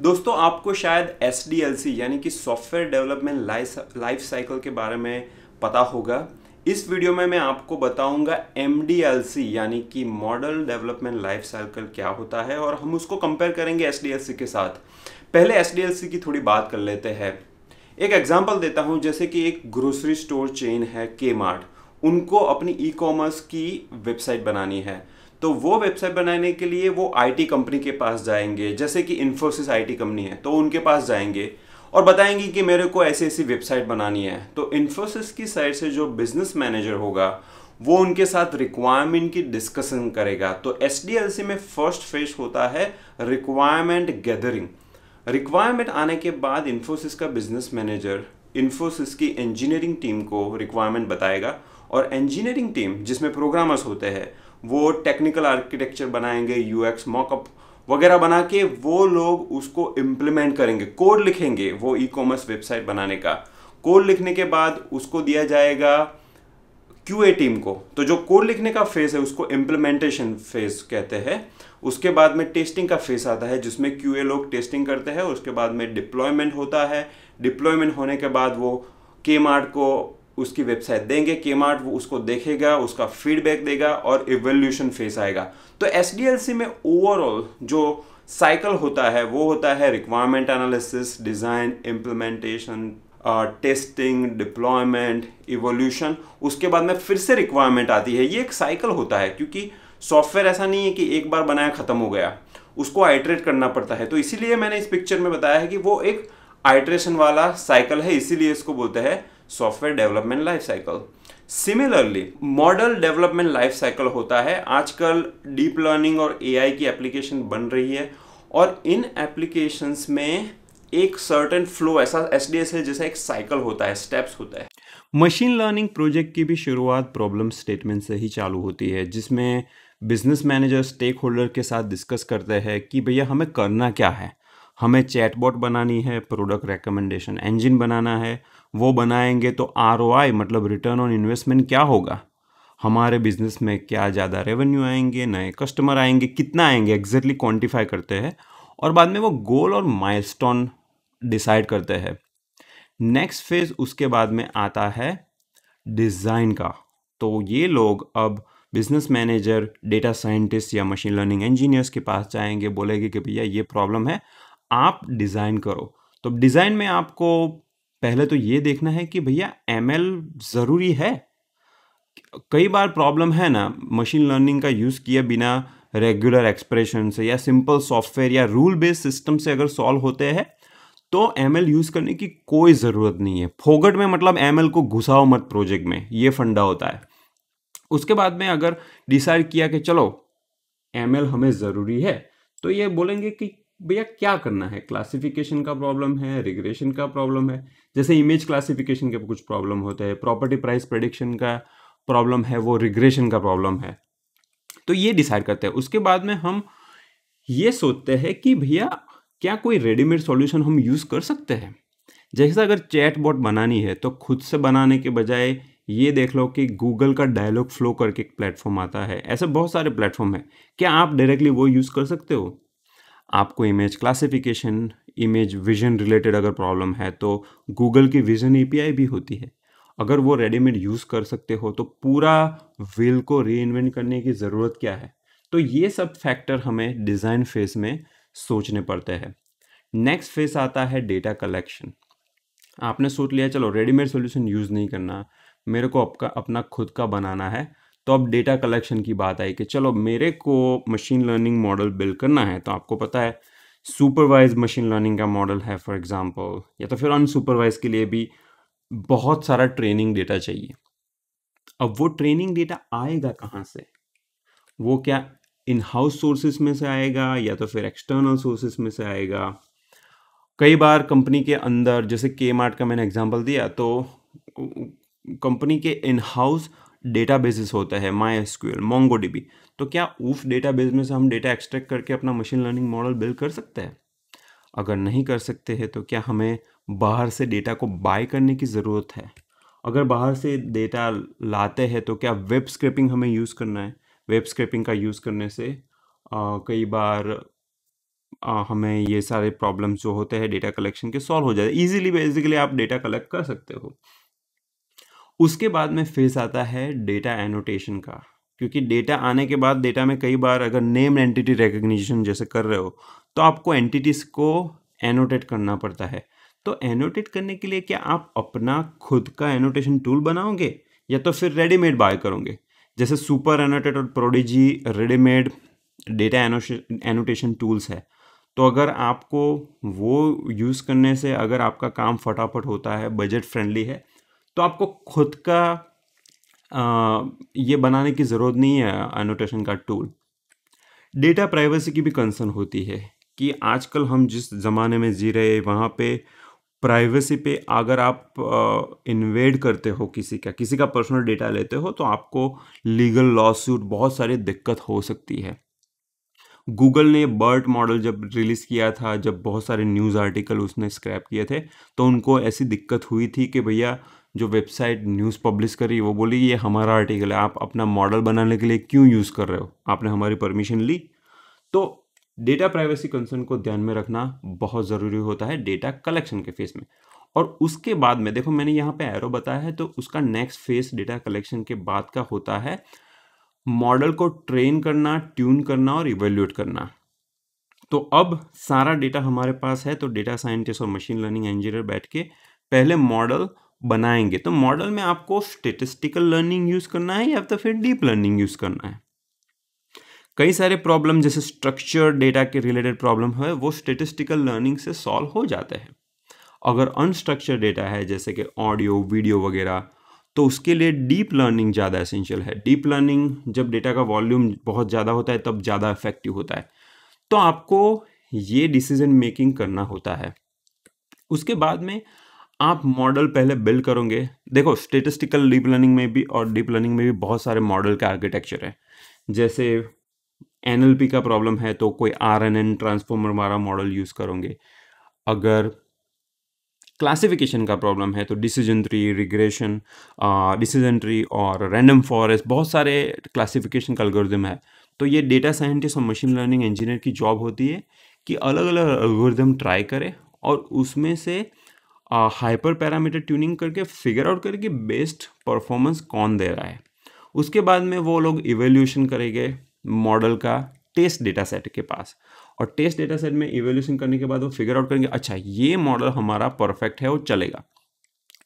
दोस्तों आपको शायद SDLC यानी कि सॉफ्टवेयर डेवलपमेंट लाइफ साइकिल के बारे में पता होगा। इस वीडियो में मैं आपको बताऊंगा MDLC यानी कि मॉडल डेवलपमेंट लाइफ साइकिल क्या होता है और हम उसको कंपेयर करेंगे SDLC के साथ। पहले SDLC की थोड़ी बात कर लेते हैं। एक एग्जांपल देता हूं, जैसे कि एक ग्रोसरी स्टोर चेन है Kmart, उनको अपनी ई-कॉमर्स की वेबसाइट बनानी है। तो वो वेबसाइट बनाने के लिए वो आईटी कंपनी के पास जाएंगे, जैसे कि इन्फोसिस आईटी कंपनी है तो उनके पास जाएंगे और बताएंगे कि मेरे को ऐसी ऐसी वेबसाइट बनानी है। तो इन्फोसिस की साइड से जो बिजनेस मैनेजर होगा वो उनके साथ रिक्वायरमेंट की डिस्कशन करेगा। तो SDLC में फर्स्ट फेज होता है रिक्वायरमेंट गैदरिंग। रिक्वायरमेंट आने के बाद इन्फोसिस का बिजनेस मैनेजर इन्फोसिस की इंजीनियरिंग टीम को रिक्वायरमेंट बताएगा और इंजीनियरिंग टीम जिसमें प्रोग्रामर्स होते हैं वो टेक्निकल आर्किटेक्चर बनाएंगे, यूएक्स मॉकअप वगैरह बना के वो लोग उसको इम्प्लीमेंट करेंगे, कोड लिखेंगे। वो ई-कॉमर्स वेबसाइट बनाने का कोड लिखने के बाद उसको दिया जाएगा QA टीम को। तो जो कोड लिखने का फेज है उसको इम्प्लीमेंटेशन फेज कहते हैं। उसके बाद में टेस्टिंग का फेज आता है जिसमें QA लोग टेस्टिंग करते हैं। उसके बाद में डिप्लॉयमेंट होता है। डिप्लॉयमेंट होने के बाद वो Kmart को उसकी वेबसाइट देंगे, Kmart वो उसको देखेगा, उसका फीडबैक देगा और इवोल्यूशन फेज आएगा। तो SDLC में ओवरऑल जो साइकिल होता है वो होता है requirement analysis, design, implementation, testing, deployment, evolution. उसके बाद में फिर से रिक्वायरमेंट आती है। ये एक साइकिल होता है क्योंकि सॉफ्टवेयर ऐसा नहीं है कि एक बार बनाया खत्म हो गया, उसको आइटरेट करना पड़ता है। तो इसीलिए मैंने इस पिक्चर में बताया है कि वो एक आइटरेशन वाला साइकिल है, इसीलिए इसको बोलते हैं software development life cycle. Similarly model development life cycle होता है। आजकल डीप लर्निंग और AI की एप्लीकेशन बन रही है और इन एप्लीकेशंस में एक सर्टेन फ्लो ऐसा SDS है जैसा एक साइकिल होता है, स्टेप्स होता है। मशीन लर्निंग प्रोजेक्ट की भी शुरुआत प्रॉब्लम स्टेटमेंट से ही चालू होती है, जिसमें बिजनेस मैनेजर स्टेक होल्डर के साथ डिस्कस करते हैं कि भैया हमें करना क्या है। हमें चैटबॉट बनानी है, प्रोडक्ट रिकमेंडेशन इंजन बनाना है। वो बनाएंगे तो ROI मतलब रिटर्न ऑन इन्वेस्टमेंट क्या होगा, हमारे बिजनेस में क्या ज़्यादा रेवेन्यू आएंगे, नए कस्टमर आएंगे, कितना आएंगे, एग्जैक्टली क्वांटिफाई करते हैं और बाद में वो गोल और माइलस्टोन डिसाइड करते हैं। नेक्स्ट फेज उसके बाद में आता है डिज़ाइन का। तो ये लोग अब बिजनेस मैनेजर, डेटा साइंटिस्ट या मशीन लर्निंग इंजीनियर्स के पास जाएंगे, बोलेंगे कि भैया ये प्रॉब्लम है, आप डिज़ाइन करो। तो डिज़ाइन में आपको पहले तो ये देखना है कि भैया ML ज़रूरी है। कई बार प्रॉब्लम है ना, मशीन लर्निंग का यूज़ किए बिना रेगुलर एक्सप्रेशन से या सिंपल सॉफ्टवेयर या रूल बेस्ड सिस्टम से अगर सॉल्व होते हैं तो ML यूज़ करने की कोई ज़रूरत नहीं है। फोगट में मतलब ML को घुसाओ मत प्रोजेक्ट में, ये फंडा होता है। उसके बाद में अगर डिसाइड किया कि चलो ML हमें ज़रूरी है, तो ये बोलेंगे कि भैया क्या करना है। क्लासिफिकेशन का प्रॉब्लम है, रिग्रेशन का प्रॉब्लम है, जैसे इमेज क्लासिफिकेशन के कुछ प्रॉब्लम होते हैं, प्रॉपर्टी प्राइस प्रेडिक्शन का प्रॉब्लम है, वो रिग्रेशन का प्रॉब्लम है। तो ये डिसाइड करते हैं। उसके बाद में हम ये सोचते हैं कि भैया क्या कोई रेडीमेड सॉल्यूशन हम यूज़ कर सकते हैं। जैसे अगर चैट बॉट बनानी है तो खुद से बनाने के बजाय ये देख लो कि गूगल का डायलॉग फ्लो करके एक प्लेटफॉर्म आता है। ऐसे बहुत सारे प्लेटफॉर्म है, क्या आप डायरेक्टली वो यूज़ कर सकते हो। आपको image classification, image vision related अगर प्रॉब्लम है तो गूगल की विजन API भी होती है। अगर वो रेडीमेड यूज़ कर सकते हो तो पूरा व्हील को रीइन्वेंट करने की ज़रूरत क्या है। तो ये सब फैक्टर हमें डिज़ाइन फेज में सोचने पड़ते हैं। नेक्स्ट फेज आता है डेटा कलेक्शन। आपने सोच लिया चलो रेडीमेड सॉल्यूशन यूज़ नहीं करना, मेरे को अपना खुद का बनाना है। तो अब डेटा कलेक्शन की बात आई कि चलो मेरे को मशीन लर्निंग मॉडल बिल्ड करना है। तो आपको पता है सुपरवाइज मशीन लर्निंग का मॉडल है फॉर एग्जांपल, या तो फिर अनसुपरवाइज के लिए भी बहुत सारा ट्रेनिंग डेटा चाहिए। अब वो ट्रेनिंग डेटा आएगा कहाँ से, वो क्या इन हाउस सोर्सेस में से आएगा या तो फिर एक्सटर्नल सोर्सेस में से आएगा। कई बार कंपनी के अंदर, जैसे Kmart का मैंने एग्जांपल दिया, तो कंपनी के इन हाउस डेटाबेसेस होता है, MySQL, MongoDB। तो क्या उस डेटाबेस में से हम डेटा एक्सट्रैक्ट करके अपना मशीन लर्निंग मॉडल बिल्ड कर सकते हैं। अगर नहीं कर सकते हैं तो क्या हमें बाहर से डेटा को बाय करने की ज़रूरत है। अगर बाहर से डेटा लाते हैं तो क्या वेब स्क्रैपिंग हमें यूज़ करना है। वेब स्क्रैपिंग का यूज़ करने से कई बार हमें ये सारे प्रॉब्लम्स जो होते हैं डेटा कलेक्शन के सॉल्व हो जाते हैं ईजिली। बेसिकली आप डेटा कलेक्ट कर सकते हो। उसके बाद में फेस आता है डेटा एनोटेशन का, क्योंकि डेटा आने के बाद डेटा में कई बार अगर नेम एंटिटी रिकग्निशन जैसे कर रहे हो तो आपको एंटिटीज को एनोटेट करना पड़ता है। तो एनोटेट करने के लिए क्या आप अपना खुद का एनोटेशन टूल बनाओगे या तो फिर रेडीमेड बाय करोगे? जैसे सुपर एनोटेट और prodigy readymade data annotation tools है। तो अगर आपको वो यूज़ करने से अगर आपका काम फटाफट होता है, बजट फ्रेंडली है, तो आपको खुद का ये बनाने की ज़रूरत नहीं है एनोटेशन का टूल। डेटा प्राइवेसी की भी कंसर्न होती है कि आजकल हम जिस ज़माने में जी रहे हैं वहाँ पे प्राइवेसी पे अगर आप इन्वेड करते हो किसी का पर्सनल डेटा लेते हो तो आपको लीगल लॉसूट बहुत सारी दिक्कत हो सकती है। गूगल ने बर्ट मॉडल जब रिलीज़ किया था, जब बहुत सारे न्यूज़ आर्टिकल उसने स्क्रैप किए थे, तो उनको ऐसी दिक्कत हुई थी कि भैया जो वेबसाइट न्यूज़ पब्लिश करी वो बोली ये हमारा आर्टिकल है, आप अपना मॉडल बनाने के लिए क्यों यूज़ कर रहे हो, आपने हमारी परमिशन ली? तो डेटा प्राइवेसी कंसर्न को ध्यान में रखना बहुत ज़रूरी होता है डेटा कलेक्शन के फेस में। और उसके बाद में देखो मैंने यहाँ पे एरो बताया है, तो उसका नेक्स्ट फेस डेटा कलेक्शन के बाद का होता है मॉडल को ट्रेन करना, ट्यून करना और इवेल्यूएट करना। तो अब सारा डेटा हमारे पास है, तो डेटा साइंटिस्ट और मशीन लर्निंग इंजीनियर बैठ के पहले मॉडल बनाएंगे। तो मॉडल में आपको स्टेटिस्टिकल लर्निंग यूज़ करना है या तो फिर डीप लर्निंग यूज़ करना है। कई सारे प्रॉब्लम जैसे स्ट्रक्चर डेटा के रिलेटेड प्रॉब्लम है वो स्टेटिस्टिकल लर्निंग से सॉल्व हो जाते हैं। अगर अनस्ट्रक्चर डेटा है जैसे कि ऑडियो वीडियो वगैरह, तो उसके लिए डीप लर्निंग ज़्यादा एसेंशियल है। डीप लर्निंग जब डेटा का वॉल्यूम बहुत ज़्यादा होता है तब ज़्यादा इफेक्टिव होता है। तो आपको ये डिसीजन मेकिंग करना होता है। उसके बाद में आप मॉडल पहले बिल्ड करोगे। देखो स्टेटिस्टिकल डीप लर्निंग में भी और डीप लर्निंग में भी बहुत सारे मॉडल का आर्किटेक्चर है। जैसे एनएलपी का प्रॉब्लम है तो कोई आरएनएन ट्रांसफॉर्मर वाला मॉडल यूज़ करोगे। अगर क्लासिफिकेशन का प्रॉब्लम है तो decision tree, regression, decision tree और रैंडम फॉरेस्ट, बहुत सारे क्लासिफिकेशन का एल्गोरिदम है। तो ये डेटा साइंटिस्ट और मशीन लर्निंग इंजीनियर की जॉब होती है कि अलग अलग एल्गोरिदम ट्राई करें और उसमें से हाइपर पैरामीटर ट्यूनिंग करके फिगर आउट करें कि बेस्ट परफॉर्मेंस कौन दे रहा है। उसके बाद में वो लोग इवेल्यूशन करेंगे मॉडल का टेस्ट डेटा सेट के पास, और टेस्ट डेटा सेट में इवेल्यूशन करने के बाद वो फिगर आउट करेंगे अच्छा ये मॉडल हमारा परफेक्ट है और चलेगा।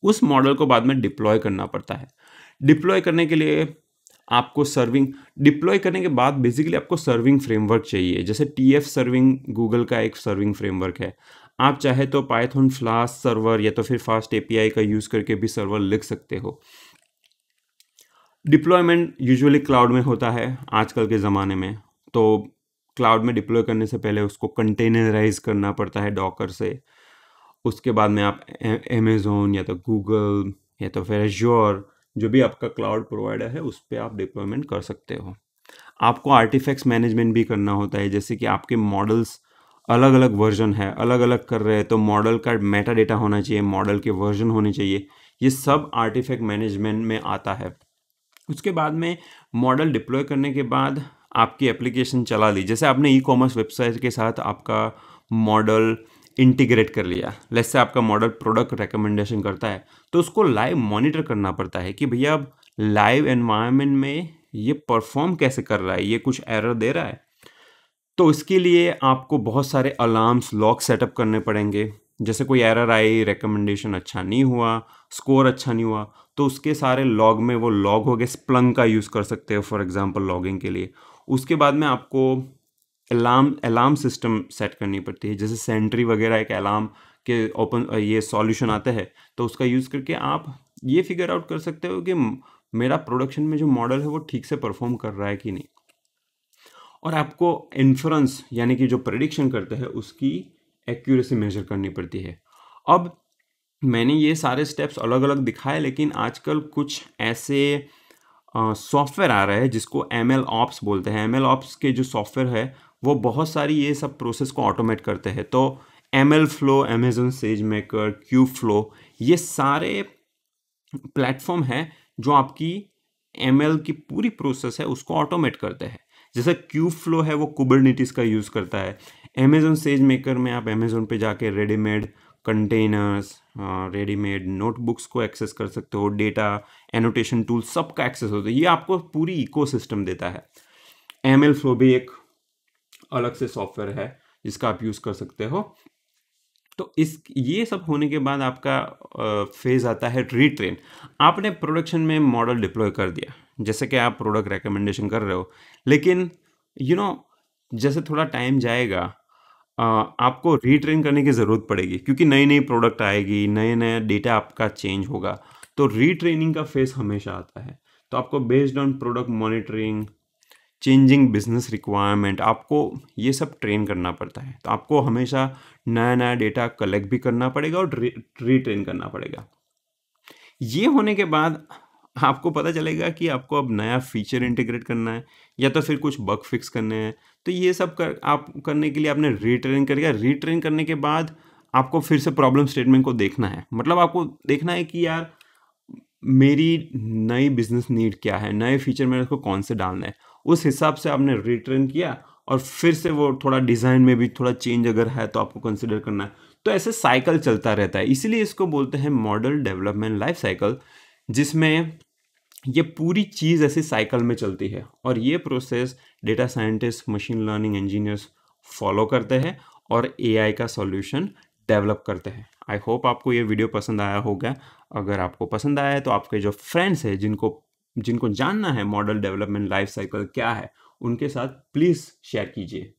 उस मॉडल को बाद में डिप्लॉय करना पड़ता है। डिप्लॉय करने के लिए आपको डिप्लॉय करने के बाद बेसिकली आपको सर्विंग फ्रेमवर्क चाहिए। जैसे टीएफ सर्विंग गूगल का एक सर्विंग फ्रेमवर्क है। आप चाहे तो पाइथन फ्लास्क सर्वर या तो फिर फास्ट एपीआई का यूज़ करके भी सर्वर लिख सकते हो। डिप्लॉयमेंट यूजुअली क्लाउड में होता है आजकल के ज़माने में। तो क्लाउड में डिप्लॉय करने से पहले उसको कंटेनराइज करना पड़ता है डॉकर से। उसके बाद में आप अमेज़ोन या तो गूगल या तो फिर एज्योर, जो भी आपका क्लाउड प्रोवाइडर है उस पर आप डिप्लॉयमेंट कर सकते हो। आपको आर्टिफैक्ट्स मैनेजमेंट भी करना होता है। जैसे कि आपके मॉडल्स अलग अलग वर्जन है, अलग अलग कर रहे हैं, तो मॉडल का मेटा डेटा होना चाहिए, मॉडल के वर्जन होने चाहिए। ये सब आर्टिफैक्ट मैनेजमेंट में आता है। उसके बाद में मॉडल डिप्लॉय करने के बाद आपकी एप्लीकेशन चला ली। जैसे आपने ई कॉमर्स वेबसाइट के साथ आपका मॉडल इंटीग्रेट कर लिया, लेट्स से आपका मॉडल प्रोडक्ट रिकमेंडेशन करता है, तो उसको लाइव मॉनिटर करना पड़ता है कि भैया अब लाइव एनवायरनमेंट में ये परफॉर्म कैसे कर रहा है, ये कुछ एरर दे रहा है। तो इसके लिए आपको बहुत सारे अलार्म्स लॉग सेटअप करने पड़ेंगे। जैसे कोई एरर आई, रिकमेंडेशन अच्छा नहीं हुआ, स्कोर अच्छा नहीं हुआ, तो उसके सारे लॉग में वो लॉग हो गए। स्प्लंक का यूज़ कर सकते हो फॉर एग्जांपल लॉगिंग के लिए। उसके बाद में आपको अलार्म सिस्टम सेट करनी पड़ती है। जैसे सेंट्री वगैरह एक अलार्म के ओपन ये सॉल्यूशन आते हैं, तो उसका यूज़ करके आप ये फिगर आउट कर सकते हो कि मेरा प्रोडक्शन में जो मॉडल है वो ठीक से परफॉर्म कर रहा है कि नहीं। और आपको इन्फ्रेंस यानी कि जो प्रेडिक्शन करते हैं उसकी एक्यूरेसी मेजर करनी पड़ती है। अब मैंने ये सारे स्टेप्स अलग अलग दिखाए, लेकिन आजकल कुछ ऐसे सॉफ्टवेयर आ रहे हैं जिसको एमएल ऑप्स बोलते हैं। एमएल ऑप्स के जो सॉफ्टवेयर है वो बहुत सारी ये सब प्रोसेस को ऑटोमेट करते हैं। तो ML flow, Amazon says maker, cube flow, ये सारे प्लेटफॉर्म है जो आपकी एमएल की पूरी प्रोसेस है उसको ऑटोमेट करते हैं। जैसे क्यूब फ्लो है वो कुबरनेटिस का यूज़ करता है। अमेजोन सेज मेकर में आप अमेजोन पे जाके रेडीमेड कंटेनर्स, रेडीमेड नोटबुक्स को एक्सेस कर सकते हो, डेटा एनोटेशन टूल सबका एक्सेस होता है। ये आपको पूरी इकोसिस्टम देता है। एमएल फ्लो भी एक अलग से सॉफ्टवेयर है जिसका आप यूज़ कर सकते हो। तो ये सब होने के बाद आपका फेज आता है रीट्रेन। आपने प्रोडक्शन में मॉडल डिप्लॉय कर दिया, जैसे कि आप प्रोडक्ट रिकमेंडेशन कर रहे हो, लेकिन जैसे थोड़ा टाइम जाएगा आपको रीट्रेन करने की ज़रूरत पड़ेगी, क्योंकि नई नई प्रोडक्ट आएगी, नए नया डेटा आपका चेंज होगा। तो रीट्रेनिंग का फेज हमेशा आता है। तो आपको based on product monitoring, changing business requirement, आपको ये सब ट्रेन करना पड़ता है। तो आपको हमेशा नया नया डेटा कलेक्ट भी करना पड़ेगा और रीट्रेन करना पड़ेगा। ये होने के बाद आपको पता चलेगा कि आपको अब नया फीचर इंटीग्रेट करना है या तो फिर कुछ बग फिक्स करने हैं। तो ये सब आप करने के लिए आपने रीट्रेन करेगा। रीट्रेन करने के बाद आपको फिर से प्रॉब्लम स्टेटमेंट को देखना है। मतलब आपको देखना है कि यार मेरी नई बिजनेस नीड क्या है, नए फीचर मेरे को कौन से डालना है। उस हिसाब से आपने रिट्रेन किया और फिर से वो थोड़ा डिज़ाइन में भी थोड़ा चेंज अगर है तो आपको कंसिडर करना है। तो ऐसे साइकिल चलता रहता है, इसीलिए इसको बोलते हैं मॉडल डेवलपमेंट लाइफ साइकिल, जिसमें ये पूरी चीज़ ऐसी साइकिल में चलती है। और ये process data scientist, machine learning engineers follow करते हैं और एआई का सॉल्यूशन डेवलप करते हैं। आई होप आपको ये वीडियो पसंद आया होगा। अगर आपको पसंद आया है तो आपके जो फ्रेंड्स हैं जिनको जानना है मॉडल डेवलपमेंट लाइफ साइकिल क्या है, उनके साथ प्लीज़ शेयर कीजिए।